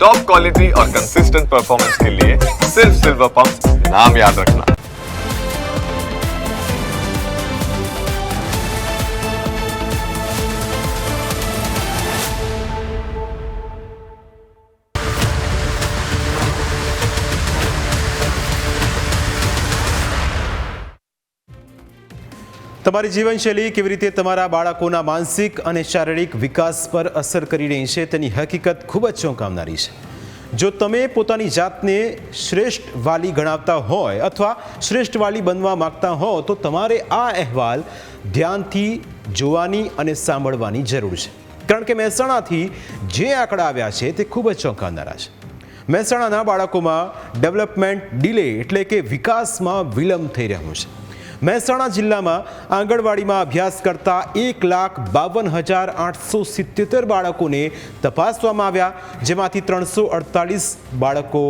Top quality और consistent performance के लिए सिर्फ सिल्वर पंप नाम याद रखना। તમારી જીવનશૈલી કેવી રીતે તમારા બાળકોના માનસિક અને શારીરિક વિકાસ પર અસર કરી રહી છે તેની હકીકત ખૂબ જ ચોંકાવનારી છે. જો તમે પોતાની જાતને શ્રેષ્ઠ વાલી ગણાવતા હોય અથવા શ્રેષ્ઠ વાલી બનવા માગતા હો તો તમારે આ અહેવાલ ધ્યાનથી જોવાની અને સાંભળવાની જરૂર છે, કારણ કે મહેસાણાથી જે આંકડા આવ્યા છે તે ખૂબ જ ચોંકાવનારા છે. મહેસાણાના બાળકોમાં ડેવલપમેન્ટ ડિલે એટલે કે વિકાસમાં વિલંબ થઈ રહ્યો છે. મહેસાણા જિલ્લામાં આંગણવાડીમાં અભ્યાસ કરતા 1,52,877 બાળકોને તપાસવામાં આવ્યા, જેમાંથી 348 બાળકો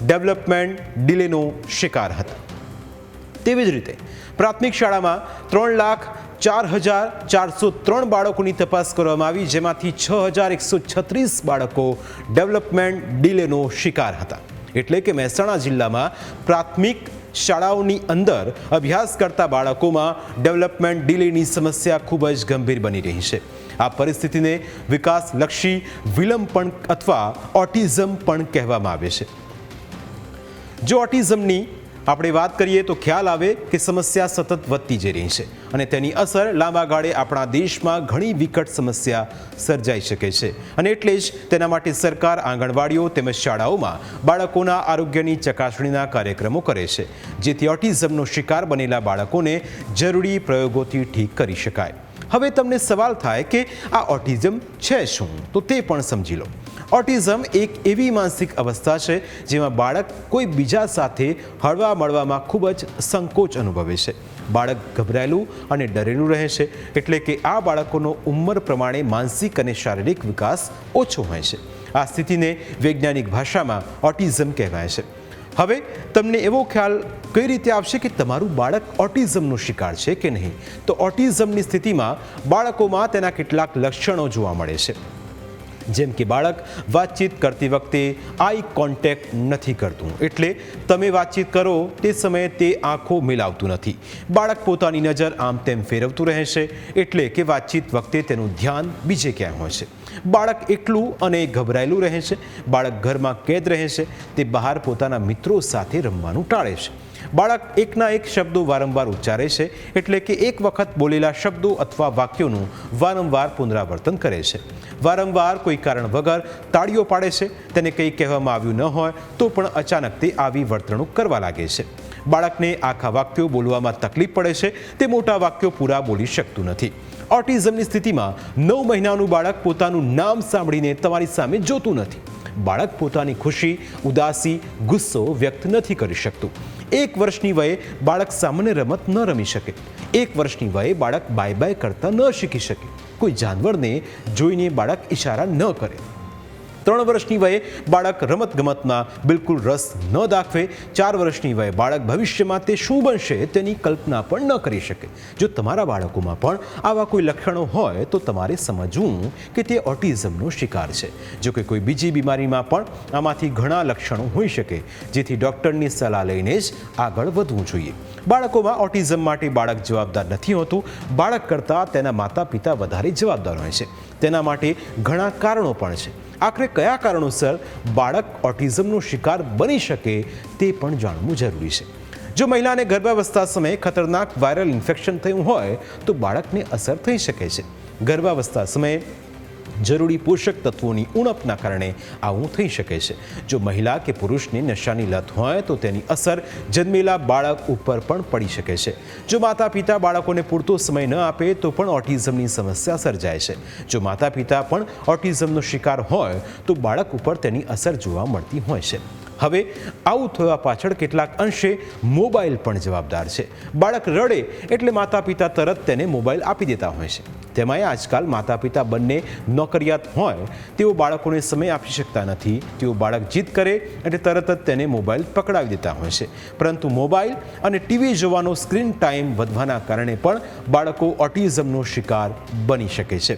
ડેવલપમેન્ટ ડિલેનો શિકાર હતા. તેવી જ રીતે પ્રાથમિક શાળામાં 3,04,403 બાળકોની તપાસ કરવામાં આવી, જેમાંથી 6,136 બાળકો ડેવલપમેન્ટ ડિલેનો શિકાર હતા. એટલે કે મહેસાણા જિલ્લામાં પ્રાથમિક શાળાઓની અંદર અભ્યાસ કરતા બાળકોમાં ડેવલપમેન્ટ ડિલેની સમસ્યા ખૂબ જ ગંભીર બની રહી છે. આ પરિસ્થિતિને વિકાસલક્ષી વિલંબ પણ અથવા ઓટિઝમ પણ કહેવામાં આવે છે. જો ઓટિઝમની આપણે વાત કરીએ તો ખ્યાલ આવે કે સમસ્યા સતત વધતી જઈ રહી છે અને તેની અસર લાંબા ગાળે આપણા દેશમાં ઘણી વિકટ સમસ્યા સર્જાઈ શકે છે. અને એટલે જ તેના માટે સરકાર આંગણવાડીઓ તેમજ શાળાઓમાં બાળકોના આરોગ્યની ચકાસણીના કાર્યક્રમો કરે છે, જેથી ઓટિઝમનો શિકાર બનેલા બાળકોને જરૂરી પ્રયોગોથી ઠીક કરી શકાય. હવે તમને સવાલ થાય કે આ ઓટિઝમ છે શું, તો તે પણ સમજી લો. ઓટિઝમ એક એવી માનસિક અવસ્થા છે જેમાં બાળક કોઈ બીજા સાથે હળવા મળવામાં ખૂબ જ સંકોચ અનુભવે છે. બાળક ગભરાયેલું અને ડરેલું રહે છે, એટલે કે આ બાળકોનો ઉંમર પ્રમાણે માનસિક અને શારીરિક વિકાસ ઓછો હોય છે. આ સ્થિતિને વૈજ્ઞાનિક ભાષામાં ઓટિઝમ કહેવાય છે. હવે તમને એવો ખ્યાલ કઈ રીતે આવશે કે તમારું બાળક ઓટિઝમનો શિકાર છે કે નહીં? તો ઓટિઝમની સ્થિતિમાં બાળકોમાં તેના કેટલાક લક્ષણો જોવા મળે છે, જેમ કે બાળક વાતચીત કરતી વખતે આઈ કોન્ટેક્ટ નથી કરતું, એટલે તમે વાતચીત કરો તે સમયે તે આંખો મિલાવતું નથી. બાળક પોતાની નજર આમ તેમ ફેરવતું રહે છે, એટલે કે વાતચીત વખતે તેનું ધ્યાન બીજે ક્યાંય હોય છે. બાળક એકલું અને ગભરાયેલું રહે છે. બાળક ઘરમાં કેદ રહે છે. તે બહાર પોતાના મિત્રો સાથે રમવાનું ટાળે છે. બાળક એકના એક શબ્દો વારંવાર ઉચ્ચારે છે, એટલે કે એક વખત બોલેલા શબ્દો અથવા વાક્યોનું વારંવાર પુનરાવર્તન કરે છે. વારંવાર કોઈ કારણ વગર તાળીઓ પાડે છે. તેને કંઈ કહેવામાં આવ્યું ન હોય તો પણ અચાનક તે આવી વર્તણૂક કરવા લાગે છે. બાળકને આખા વાક્યો બોલવામાં તકલીફ પડે છે. તે મોટા વાક્યો પૂરા બોલી શકતું નથી. ઓટિઝમની સ્થિતિમાં 9 મહિનાનું બાળક પોતાનું નામ સાંભળીને તમારી સામે જોતું નથી. બાળક પોતાની ખુશી, ઉદાસી, ગુસ્સો વ્યક્ત નથી કરી શકતું. 1 વર્ષની વયે બાળક સામાન્ય રમત ન રમી શકે. 1 વર્ષની વયે બાળક બાય બાય કરતા ન શીખી શકે. કોઈ જાનવરને જોઈને બાળક ઇશારા ન કરે. 3 વર્ષની વયે બાળક રમતગમતમાં બિલકુલ રસ ન દાખવે. 4 વર્ષની વયે બાળક ભવિષ્યમાં તે શું બનશે તેની કલ્પના પણ ન કરી શકે. જો તમારા બાળકોમાં પણ આવા કોઈ લક્ષણો હોય તો તમારે સમજવું કે તે ઓટિઝમનો શિકાર છે. જો કે કોઈ બીજી બીમારીમાં પણ આમાંથી ઘણા લક્ષણો હોઈ શકે, જેથી ડૉક્ટરની સલાહ લઈને જ આગળ વધવું જોઈએ. બાળકોમાં ઓટિઝમ માટે બાળક જવાબદાર નથી હોતું. બાળક કરતાં તેના માતા પિતા વધારે જવાબદાર હોય છે. તેના માટે ઘણા કારણો પણ છે. આખરે કયા કારણોસર બાળક ઓટિઝમનો શિકાર બની શકે તે પણ જાણવું જરૂરી છે. જો મહિલાને ગર્ભાવસ્થા સમયે ખતરનાક વાયરલ ઇન્ફેક્શન થયું હોય તો બાળકને અસર થઈ શકે છે. ગર્ભાવસ્થા સમયે જરૂરી પોષક તત્વોની ઉણપના કારણે આવું થઈ શકે છે. જો મહિલા કે પુરુષને નશાની લત હોય તો તેની અસર જન્મેલા બાળક ઉપર પણ પડી શકે છે. જો માતા પિતા બાળકોને પૂરતો સમય ન આપે તો પણ ઓટિઝમની સમસ્યા સર્જાય છે. જો માતા પિતા પણ ઓટિઝમનો શિકાર હોય તો બાળક ઉપર તેની અસર જોવા મળતી હોય છે. હવે આવું થવા પાછળ કેટલાક અંશે મોબાઈલ પણ જવાબદાર છે. બાળક રડે એટલે માતા પિતા તરત તેને મોબાઈલ આપી દેતા હોય છે. તેમાંય આજકાલ માતા પિતા બંને નોકરિયાત હોય તેઓ બાળકોને સમય આપી શકતા નથી. તેઓ બાળક જીદ કરે એટલે તરત જ તેને મોબાઈલ પકડાવી દેતા હોય છે. પરંતુ મોબાઈલ અને ટીવી જોવાનો સ્ક્રીન ટાઈમ વધવાના કારણે પણ બાળકો ઓટિઝમનો શિકાર બની શકે છે.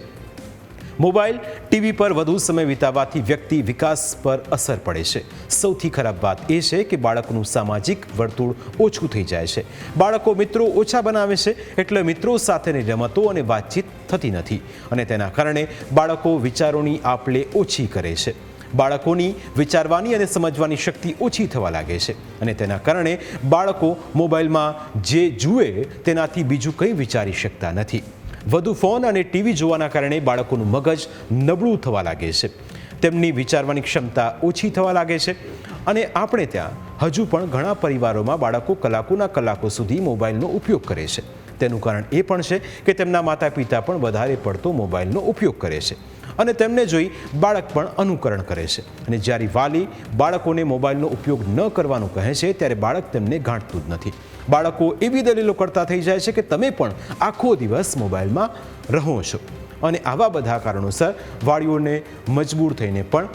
મોબાઈલ ટીવી પર વધુ સમય વિતાવવાથી વ્યક્તિ વિકાસ પર અસર પડે છે. સૌથી ખરાબ વાત એ છે કે બાળકનું સામાજિક વર્તુળ ઓછું થઈ જાય છે. બાળકો મિત્રો ઓછા બનાવે છે, એટલે મિત્રો સાથેની રમતો અને વાતચીત થતી નથી અને તેના કારણે બાળકો વિચારોની આપ-લે ઓછી કરે છે. બાળકોની વિચારવાની અને સમજવાની શક્તિ ઓછી થવા લાગે છે અને તેના કારણે બાળકો મોબાઈલમાં જે જુએ તેનાથી બીજું કંઈ વિચારી શકતા નથી. વધુ ફોન અને ટીવી જોવાના કારણે બાળકોનું મગજ નબળું થવા લાગે છે, તેમની વિચારવાની ક્ષમતા ઓછી થવા લાગે છે અને આપણે ત્યાં હજુ પણ ઘણા પરિવારોમાં બાળકો કલાકોના કલાકો સુધી મોબાઈલનો ઉપયોગ કરે છે. તેનું કારણ એ પણ છે કે તેમના માતા પિતા પણ વધારે પડતો મોબાઈલનો ઉપયોગ કરે છે અને તેમને જોઈ બાળક પણ અનુકરણ કરે છે અને જ્યારે વાલી બાળકોને મોબાઈલનો ઉપયોગ ન કરવાનું કહે છે ત્યારે બાળક તેમને ગાંઠતું જ નથી. બાળકો એવી દલીલો કરતા થઈ જાય છે કે તમે પણ આખો દિવસ મોબાઈલમાં રહો છો અને આવા બધા કારણોસર વાલીઓને મજબૂર થઈને પણ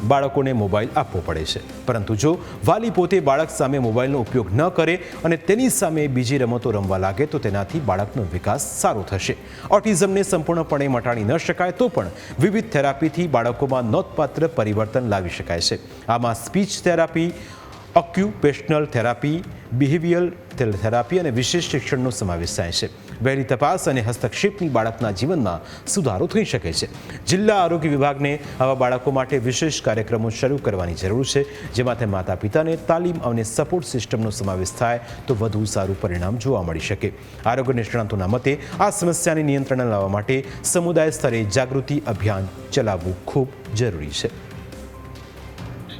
બાળકોને મોબાઈલ આપવો પડે છે. પરંતુ જો વાલી પોતે બાળક સામે મોબાઈલનો ઉપયોગ ન કરે અને તેની સામે બીજી રમતો રમવા લાગે તો તેનાથી બાળકનો વિકાસ સારો થશે. ઓટિઝમને સંપૂર્ણપણે મટાડી ન શકાય તો પણ વિવિધ થેરાપીથી બાળકોમાં નોંધપાત્ર પરિવર્તન લાવી શકાય છે. આમાં speech therapy, occupational therapy, behavioural therapy અને વિશેષ શિક્ષણનો સમાવેશ થાય છે. વહેલી તપાસ અને હસ્તક્ષેપની બાળકના જીવનમાં સુધારો થઈ શકે છે. જિલ્લા આરોગ્ય વિભાગને આવા બાળકો માટે વિશેષ કાર્યક્રમો શરૂ કરવાની જરૂર છે, જેમાં તે માતા પિતાને તાલીમ અને સપોર્ટ સિસ્ટમનો સમાવેશ થાય તો વધુ સારું પરિણામ જોવા મળી શકે. આરોગ્ય નિષ્ણાતોના મતે આ સમસ્યાને નિયંત્રણ લાવવા માટે સમુદાય સ્તરે જાગૃતિ અભિયાન ચલાવવું ખૂબ જરૂરી છે.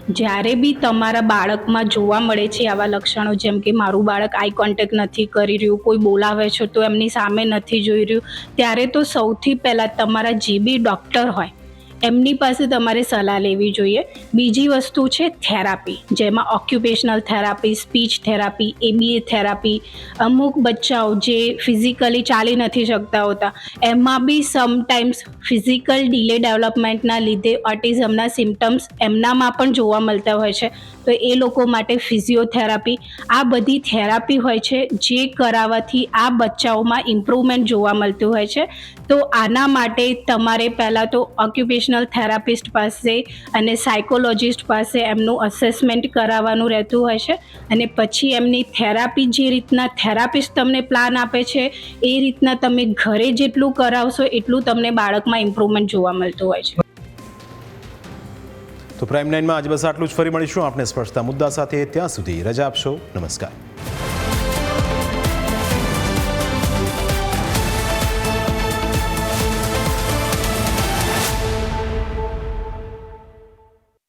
જ્યારે બી તમારા બાળકમાં જોવા મળે છે આવા લક્ષણો, જેમ કે મારું બાળક આઈ કોન્ટેક્ટ નથી કરી રહ્યું, કોઈ બોલાવે છે તો એમની સામે નથી જોઈ રહ્યું, ત્યારે તો સૌથી પહેલાં તમારા જે બી ડૉક્ટર હોય એમની પાસે તમારે સલાહ લેવી જોઈએ. બીજી વસ્તુ છે થેરાપી, જેમાં occupational therapy, speech therapy, ABA therapy. અમુક બચ્ચાઓ જે ફિઝિકલી ચાલી નથી શકતા હોતા, એમાં બી સમટાઈમ્સ ફિઝિકલ ડિલે ડેવલપમેન્ટના લીધે ઓટિઝમના સિમ્ટમ્સ એમનામાં પણ જોવા મળતા હોય છે. તો એ લોકો માટે ફિઝિયોથેરાપી, આ બધી થેરાપી હોય છે જે કરાવવાથી આ બચ્ચાઓમાં ઇમ્પ્રુવમેન્ટ જોવા મળતું હોય છે. તો આના માટે તમારે પહેલાં તો ઓક્યુપેશનલ થેરાપિસ્ટ પાસે અને સાયકોલોજિસ્ટ પાસે એમનું અસેસમેન્ટ કરાવવાનું રહેતું હોય છે અને પછી એમની થેરાપી, જે રીતના થેરાપિસ્ટ તમને પ્લાન આપે છે એ રીતના તમે ઘરે જેટલું કરાવશો એટલું તમને બાળકમાં ઇમ્પ્રુવમેન્ટ જોવા મળતું હોય છે. તો પ્રાઇમ 9માં આજે બસ આટલું જ. ફરી મળીશું આપણે સ્પર્શતા મુદ્દા સાથે. ત્યાં સુધી રજા આપશો. નમસ્કાર.